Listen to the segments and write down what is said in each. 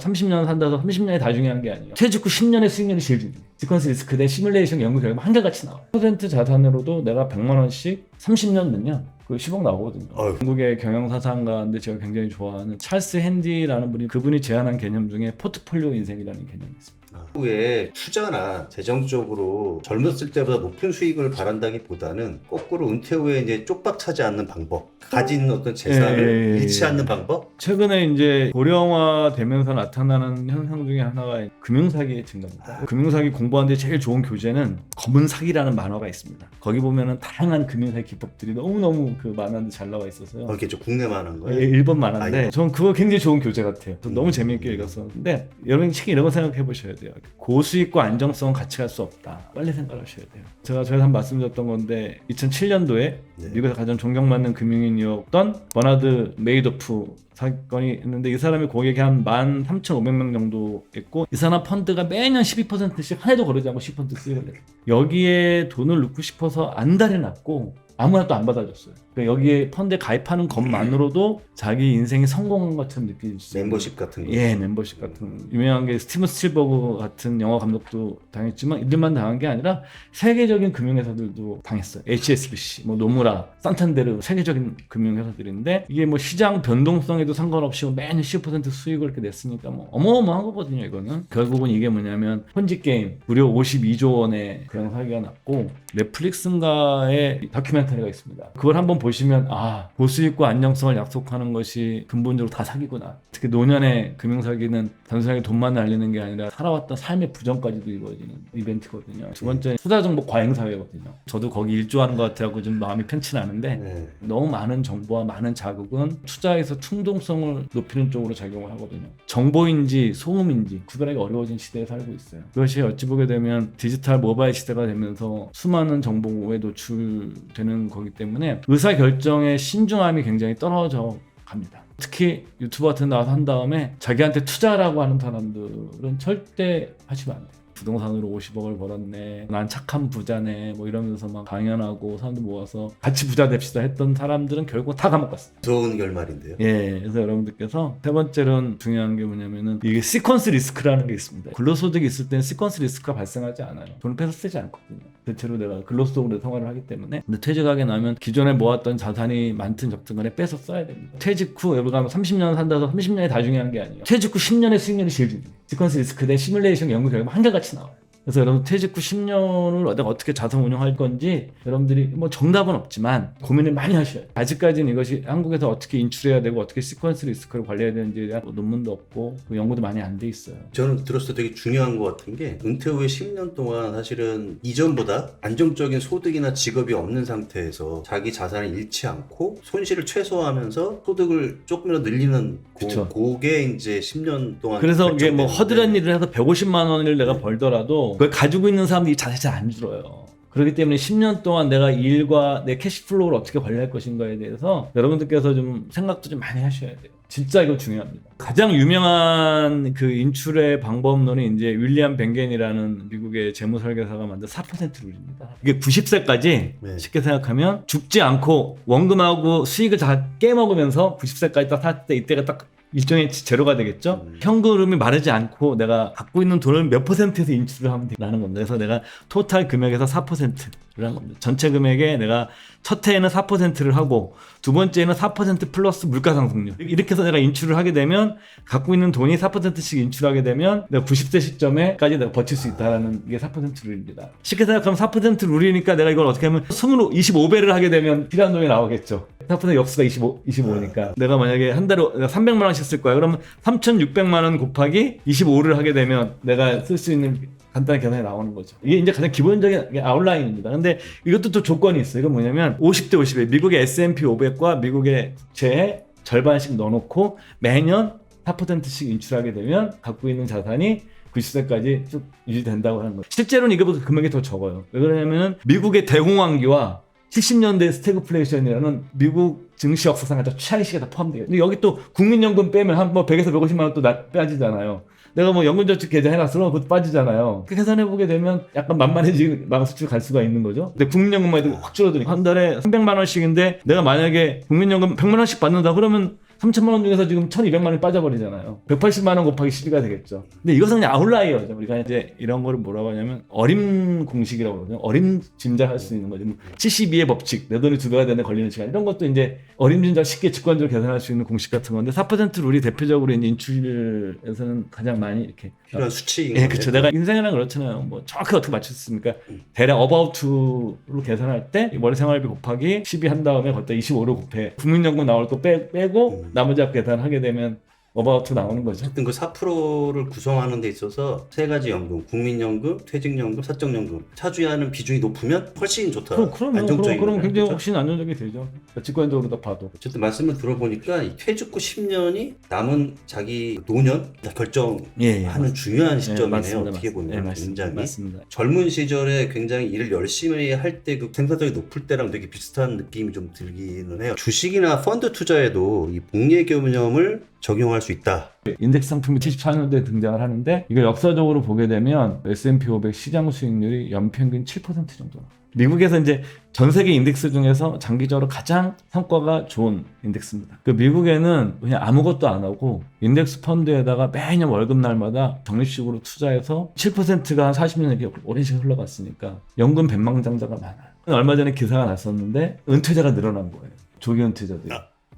뭐 30년 산다고 30년이 다 중요한 게 아니에요. 퇴직 후 10년의 수익률이 제일 중요해요. 시퀀스 리스크 대 시뮬레이션 연구 결과 한결같이 나와요. 퍼센트 자산으로도 내가 100만 원씩 30년 넣으면 그 10억 나오거든요. 영국의 경영사상가인데 제가 굉장히 좋아하는 찰스 핸디라는 분이 그분이 제안한 개념 중에 포트폴리오 인생이라는 개념이 있습니다. 후에 투자나 재정적으로 젊었을 때보다 높은 수익을 바란다기보다는 거꾸로 은퇴 후에 이제 쪽박 차지 않는 방법, 가진 어떤 재산을 잃지 않는 방법. 최근에 이제 고령화 되면서 나타나는 현상 중에 하나가 금융사기의 증가입니다. 금융사기 공부하는데 제일 좋은 교재는 검은 사기라는 만화가 있습니다. 거기 보면은 다양한 금융사기 기법들이 너무너무 그 만화인데 잘 나와 있어서요. 이렇게 국내 만화인 거예요? 일본 만화인데 저는 그거 굉장히 좋은 교재 같아요. 너무 재미있게 읽었었는데 여러분 책 이런 거 생각해 보셔야 돼요. 고수익과 안정성은 같이 갈 수 없다. 빨리 생각하셔야 돼요. 제가 저희한테 한 말씀드렸던 건데 2007년도에 미국에서 가장 존경받는 금융인이었던 버나드 메이도프 사건이 있는데 이 사람이 고객이 한 13,500명 정도 있고 이 사람 펀드가 매년 12%씩 한 해도 거르지 않고 10% 수익을 내요. 여기에 돈을 넣고 싶어서 안달이 났고 아무나 또 안 받아줬어요. 그러니까 여기에 펀드에 가입하는 것만으로도 자기 인생이 성공한 것처럼 느낄 수 있어요. 멤버십 같은 거. 예, 멤버십 같은 거. 유명한 게 스티븐 스필버그 같은 영화 감독도 당했지만 이들만 당한 게 아니라 세계적인 금융회사들도 당했어요. HSBC, 뭐 노무라, 산탄데르 세계적인 금융회사들인데 이게 뭐 시장 변동성에도 상관없이 매년 10% 수익을 이렇게 냈으니까 뭐 어마어마한 거거든요. 이거는 결국은 이게 뭐냐면 폰지 게임 무려 52조 원의 그런 사기가 났고 넷플릭스인가의 다큐멘터리가 있습니다. 그걸 한번 보시면 고수익과 안정성을 약속하는 것이 근본적으로 다 사기구나. 특히 노년의 금융사기는 단순하게 돈만 날리는 게 아니라 살아왔던 삶의 부정까지도 이루어지는 이벤트거든요. 두 번째 투자정보 과잉사회거든요. 저도 거기 일조하는 것 같아서 좀 마음이 편치 않은데 너무 많은 정보와 많은 자극은 투자에서 충동성을 높이는 쪽으로 작용을 하거든요. 정보인지 소음인지 구별하기 어려워진 시대에 살고 있어요. 그것이 어찌 보게 되면 디지털 모바일 시대가 되면서 수많은 정보에 노출되는 거기 때문에 의사결정의 신중함이 굉장히 떨어져 갑니다. 특히 유튜브 같은 데 나와서 한 다음에 자기한테 투자라고 하는 사람들은 절대 하시면 안 돼요. 부동산으로 50억을 벌었네, 난 착한 부자네, 뭐 이러면서 막 강연하고 사람들 모아서 같이 부자 됩시다 했던 사람들은 결국 다 감옥 갔어요. 좋은 결말인데요. 예, 그래서 여러분들께서 세 번째로는 중요한 게 뭐냐면은 이게 시퀀스 리스크라는 게 있습니다. 근로소득이 있을 때는 시퀀스 리스크가 발생하지 않아요. 돈을 빼서 쓰지 않거든요. 대체로 내가 근로소득으로 생활을 하기 때문에. 근데 퇴직하게 나면 기존에 모았던 자산이 많든 적든 간에 빼서 써야 됩니다. 퇴직 후 여러분 30년 산다고 30년이 다 중요한 게 아니에요. 퇴직 후 10년의 수익률이 제일 중요해요. 시퀀스 리스크 대 시뮬레이션 연구 결과 한결같이 나와요. 그래서 여러분 퇴직 후 10년을 내가 어떻게 자산 운용할 건지 여러분들이 뭐 정답은 없지만 고민을 많이 하셔야 돼요. 아직까지는 이것이 한국에서 어떻게 인출해야 되고 어떻게 시퀀스 리스크를 관리해야 되는지에 대한 논문도 없고 연구도 많이 안 돼 있어요. 저는 들었을 때 되게 중요한 것 같은 게 은퇴 후에 10년 동안 사실은 이전보다 안정적인 소득이나 직업이 없는 상태에서 자기 자산을 잃지 않고 손실을 최소화하면서 소득을 조금이라도 늘리는 그게 이제 10년 동안 그래서 이게 뭐 허드렛 일을 해서 150만 원을 내가 벌더라도 그걸 가지고 있는 사람들이 자산이 잘 안 줄어요. 그렇기 때문에 10년 동안 내가 이 일과 내 캐시플로우를 어떻게 관리할 것인가에 대해서 여러분들께서 좀 생각도 좀 많이 하셔야 돼요. 진짜 이거 중요합니다. 가장 유명한 그 인출의 방법론이 이제 윌리엄 뱅겐이라는 미국의 재무설계사가 만든 4% 룰입니다. 이게 90세까지 쉽게 생각하면 죽지 않고 원금하고 수익을 다 깨먹으면서 90세까지 딱 살 때 이때가 딱 일종의 제로가 되겠죠. 현금흐름이 마르지 않고 내가 갖고 있는 돈을 몇 %에서 인출을 하면 된다는 겁니다. 그래서 내가 토탈 금액에서 4%를 한 겁니다. 전체 금액에 내가 첫 해에는 4%를 하고 두 번째는 4% 플러스 물가상승률 이렇게 해서 내가 인출을 하게 되면 갖고 있는 돈이 4%씩 인출하게 되면 내가 90세 시점에까지 내가 버틸 수 있다는 게 4% 룰입니다. 쉽게 생각하면 4% 룰이니까 내가 이걸 어떻게 하면 25배를 하게 되면 필요한 돈이 나오겠죠. 4% 역수가 25니까 내가 만약에 한 달에 300만 원씩 쓸 거야. 그러면 3,600만 원 곱하기 25를 하게 되면 내가 쓸 수 있는 간단한 계산이 나오는 거죠. 이게 이제 가장 기본적인 아웃라인입니다. 근데 이것도 또 조건이 있어요. 이건 뭐냐면 50대 50에 미국의 S&P 500과 미국의 국채에 절반씩 넣어놓고 매년 4%씩 인출하게 되면 갖고 있는 자산이 90세까지 쭉 유지된다고 하는 거예요. 실제로는 이거보다 금액이 더 적어요. 왜 그러냐면 미국의 대공황기와 70년대 스태그플레이션이라는 미국 증시 역사상 가장 최악의 시기가 다 포함돼요. 근데 여기 또 국민연금 빼면 한 뭐 100에서 150만 원 또 빠지잖아요. 내가 뭐 연금저축 계좌 해놨으면 그것도 빠지잖아요. 그 계산해보게 되면 약간 만만해지는 망수치로 갈 수가 있는 거죠. 근데 국민연금만 해도 확 줄어드니까 한 달에 300만 원씩인데 내가 만약에 국민연금 100만 원씩 받는다 그러면 3천만 원 중에서 지금 1,200만 원이 빠져버리잖아요. 180만 원 곱하기 12가 되겠죠. 근데 이것은 그냥 아웃라이어죠. 우리가 이제 이런 거를 뭐라고 하냐면 어림 공식이라고 그러거든요. 어림 짐작할 수 있는 거죠. 72의 법칙, 내 돈이 2배가 되는 걸리는 시간, 이런 것도 이제 어림 짐작 쉽게 직관적으로 계산할 수 있는 공식 같은 건데 4% 룰이 대표적으로 이제 인출에서는 가장 많이 이렇게 필요한 수치인 예, 거네. 그렇죠. 내가 인생이란 그렇잖아요. 뭐 정확히 어떻게 맞췄습니까? 대략 about to로 계산할 때 월 생활비 곱하기 12 한 다음에 거기다 25를 곱해. 국민연금 나올 거 빼고 나머지 합 계산하게 되면 about to 나오는 거죠. 어쨌든 그 4%를 구성하는 데 있어서 세 가지 연금, 국민연금, 퇴직연금, 사적연금 차지하는 비중이 높으면 훨씬 좋다. 그럼 안정적인 그럼 거네, 굉장히 그렇죠? 훨씬 안정적이 되죠. 직관적으로 다 봐도. 어쨌든 말씀을 들어보니까 이 퇴직 후 10년이 남은 자기 노년 결정하는 예. 중요한 시점이네요. 맞습니다. 어떻게 보면 굉장히 맞습니다. 젊은 시절에 굉장히 일을 열심히 할 때 그 생산성이 높을 때랑 되게 비슷한 느낌이 좀 들기는 해요. 주식이나 펀드 투자에도 이 복리 개념을 적용할 수 있다. 인덱스 상품이 74년도에 등장을 하는데 이거 역사적으로 보게 되면 S&P 500 시장 수익률이 연평균 7% 정도. 미국에서 이제 전 세계 인덱스 중에서 장기적으로 가장 성과가 좋은 인덱스입니다. 그 미국에는 그냥 아무것도 안 하고 인덱스 펀드에다가 매년 월급날마다 적립식으로 투자해서 7%가 한 40년 이렇게 오랜 시간 흘러갔으니까 연금 백망장자가 많아요. 얼마 전에 기사가 났었는데 은퇴자가 늘어난 거예요. 조기 은퇴자들이.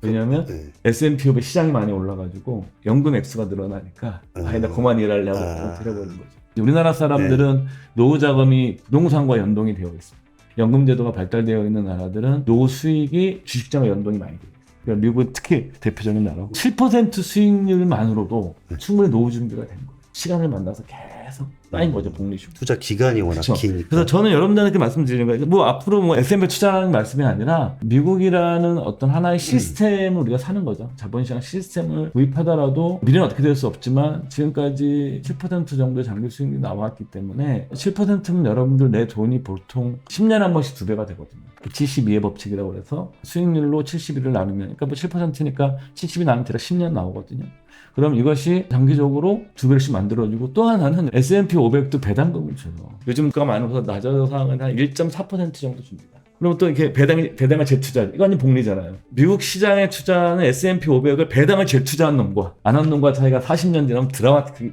왜냐하면 S&P 500 시장이 많이 올라가지고 연금 액수가 늘어나니까 나 그만 일하려고 들여버린 거죠. 우리나라 사람들은 노후 자금이 부동산과 연동이 되어 있습니다. 연금 제도가 발달되어 있는 나라들은 노후 수익이 주식장과 연동이 많이 되어 있어요. 그러니까 미국은 특히 대표적인 나라고 7% 수익률만으로도 충분히 노후 준비가 된 거예요. 시간을 만나서 계속 쌓인 거죠, 복리식. 투자 기간이 워낙 그렇죠. 기니까. 그래서 저는 여러분들한테 말씀드리는 거예요. 뭐 앞으로 뭐 S&P 투자하는 말씀이 아니라 미국이라는 어떤 하나의 시스템을 우리가 사는 거죠. 자본시장 시스템을 구입하더라도 미래는 어떻게 될 수 없지만 지금까지 7% 정도의 장기 수익률이 나왔기 때문에 7%면 여러분들 내 돈이 보통 10년에 한 번씩 2배가 되거든요. 72의 법칙이라고 해서 수익률로 71을 나누면 그러니까 뭐 7%니까 70이 나누면 대략 10년 나오거든요. 그럼 이것이 장기적으로 2배씩 만들어지고 또 하나는 S&P 500도 배당금을 줘요. 요즘 가 많이 올라서 낮아서 한 1.4% 정도 줍니다. 그리고 또 이렇게 배당을 재투자, 이건 복리잖아요. 미국 시장에 투자하는 S&P 500을 배당을 재투자한 놈과 안 한 놈과 차이가 40년 지나면 드라마틱하게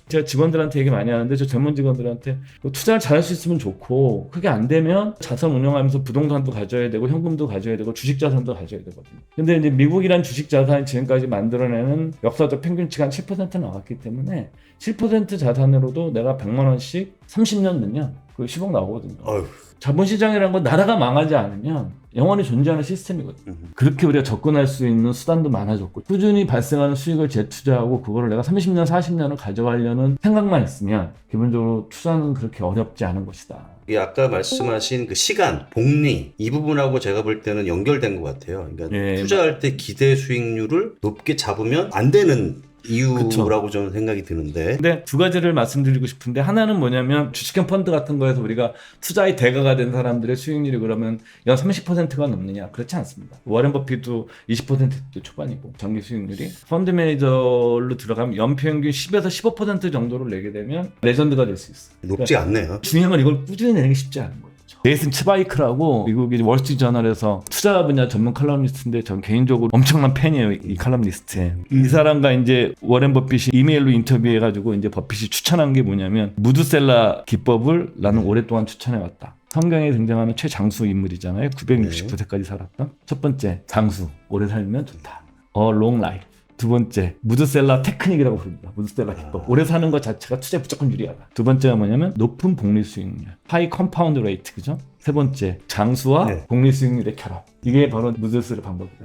제가 직원들한테 얘기 많이 하는데 저 전문 직원들한테 투자를 잘할 수 있으면 좋고 그게 안 되면 자산 운영하면서 부동산도 가져야 되고 현금도 가져야 되고 주식 자산도 가져야 되거든요. 근데 이제 미국이란 주식 자산이 지금까지 만들어내는 역사적 평균치가 한 7% 나왔기 때문에 7% 자산으로도 내가 100만 원씩 30년 넣으면 그 10억 나오거든요. 어휴. 자본시장이라는 건 나라가 망하지 않으면 영원히 존재하는 시스템이거든요. 그렇게 우리가 접근할 수 있는 수단도 많아졌고 꾸준히 발생하는 수익을 재투자하고 그거를 내가 30년, 40년을 가져가려는 생각만 있으면 기본적으로 투자는 그렇게 어렵지 않은 것이다. 이게 아까 말씀하신 그 시간, 복리 이 부분하고 제가 볼 때는 연결된 것 같아요. 그러니까 투자할 때 기대 수익률을 높게 잡으면 안 되는 이유라고 저는 생각이 드는데. 근데 두 가지를 말씀드리고 싶은데 하나는 뭐냐면 주식형 펀드 같은 거에서 우리가 투자의 대가가 된 사람들의 수익률이 그러면 연 30%가 넘느냐? 그렇지 않습니다. 워렌 버핏도 20%대 초반이고 정기 수익률이 펀드 매니저로 들어가면 연평균 10에서 15% 정도를 내게 되면 레전드가 될 수 있어요. 높지 않네요. 중요한 건 이걸 꾸준히 내는 게 쉽지 않은 거예요. 제이슨 츠바이크라고 미국의 월스트리트저널에서 투자 분야 전문 칼럼니스트인데 전 개인적으로 엄청난 팬이에요, 이 칼럼니스트에. 이 사람과 이제 워렌 버핏이 이메일로 인터뷰해가지고 이제 버핏이 추천한 게 뭐냐면 무드셀라 기법을 나는 오랫동안 추천해왔다. 성경에 등장하는 최장수 인물이잖아요. 969세까지 살았던. 첫 번째, 장수. 오래 살면 좋다. long life. 두 번째, 무드셀라 테크닉이라고 부릅니다. 무드셀라 기법. 오래 사는 것 자체가 투자에 무조건 유리하다. 두 번째가 뭐냐면 높은 복리 수익률. 하이 컴파운드 레이트, 그죠? 세 번째, 장수와 복리 수익률의 결합. 이게 바로 무드셀라 방법이다.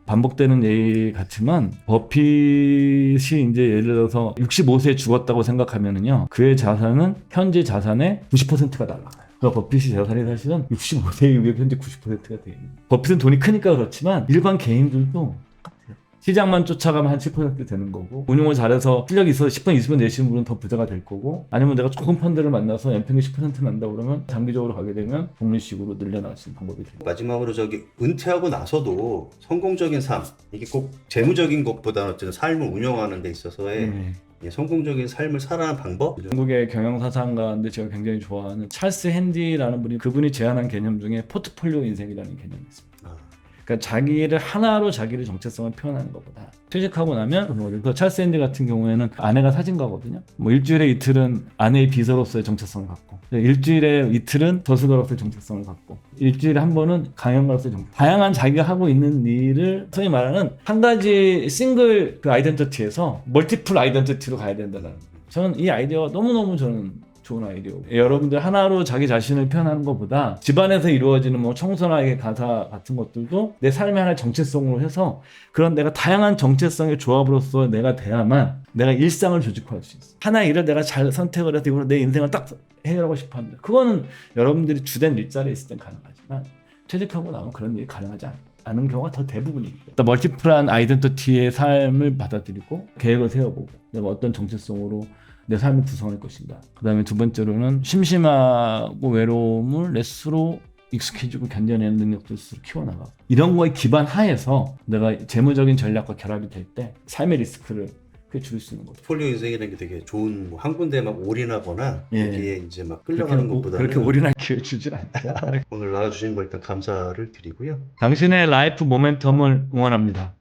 반복되는 얘기 같지만 버핏이 이제 예를 들어서 65세에 죽었다고 생각하면은요, 그의 자산은 현재 자산의 90%가 날아가요. 그러니까 버핏이 자산이 사실은 65세 이후에 현재 90%가 돼요. 버핏은 돈이 크니까 그렇지만 일반 개인들도 시장만 쫓아가면 한 7% 되는 거고 운용을 잘해서 실력이 있어서 10번, 20번 내시는 분은 더 부자가 될 거고 아니면 내가 좋은 펀드를 만나서 연평균 10% 난다 그러면 장기적으로 가게 되면 복리식으로 늘려나갈 수 있는 방법이 됩니다. 마지막으로 은퇴하고 나서도 성공적인 삶, 이게 꼭 재무적인 것보다 어쨌든 삶을 운영하는 데 있어서의 성공적인 삶을 살아가는 방법? 영국의 경영사상가인데 제가 굉장히 좋아하는 찰스 핸디라는 분이 그분이 제안한 개념 중에 포트폴리오 인생이라는 개념이 있습니다. 그러니까 자기를 하나로 자기를 정체성을 표현하는 것보다 퇴직하고 나면 그래서 찰스 앤디 같은 경우에는 아내가 사진가거든요. 뭐 일주일에 이틀은 아내의 비서로서의 정체성을 갖고 일주일에 이틀은 저수가로서의 정체성을 갖고 일주일에 한 번은 강연가로서의 정체성. 다양한 자기가 하고 있는 일을 소위 말하는 한 가지 싱글 그 아이덴티티에서 멀티플 아이덴티티로 가야 된다는. 저는 이 아이디어가 너무너무 저는 좋은 아이디어. 여러분들 하나로 자기 자신을 표현하는 것보다 집안에서 이루어지는 뭐 청소나 가사 같은 것들도 내 삶의 하나의 정체성으로 해서 그런 내가 다양한 정체성의 조합으로서 내가 돼야만 내가 일상을 조직화할 수 있어. 하나의 일을 내가 잘 선택을 해서 이걸로 내 인생을 딱 해결하고 싶어 합니다. 그거는 여러분들이 주된 일자리에 있을 땐 가능하지만 퇴직하고 나면 그런 일이 가능하지 않은 경우가 더 대부분입니다. 멀티플한 아이덴티티의 삶을 받아들이고 계획을 세워보고 내가 어떤 정체성으로 내 삶을 구성할 것인가. 그 다음에 두 번째로는 심심하고 외로움을 레스로 익숙해지고 견뎌내는 능력들을 스스로 키워나가고 이런 거에 기반 하에서 내가 재무적인 전략과 결합이 될 때 삶의 리스크를 크게 줄일 수 있는 거죠. 포트폴리오 인생이라는 게 되게 좋은 뭐 한 군데에 막 올인하거나 예. 거기에 이제 막 끌려가는 것보다는 그렇게 올인할 기회를 주질 않죠. 오늘 나와주신 거 일단 감사를 드리고요. 당신의 라이프 모멘텀을 응원합니다.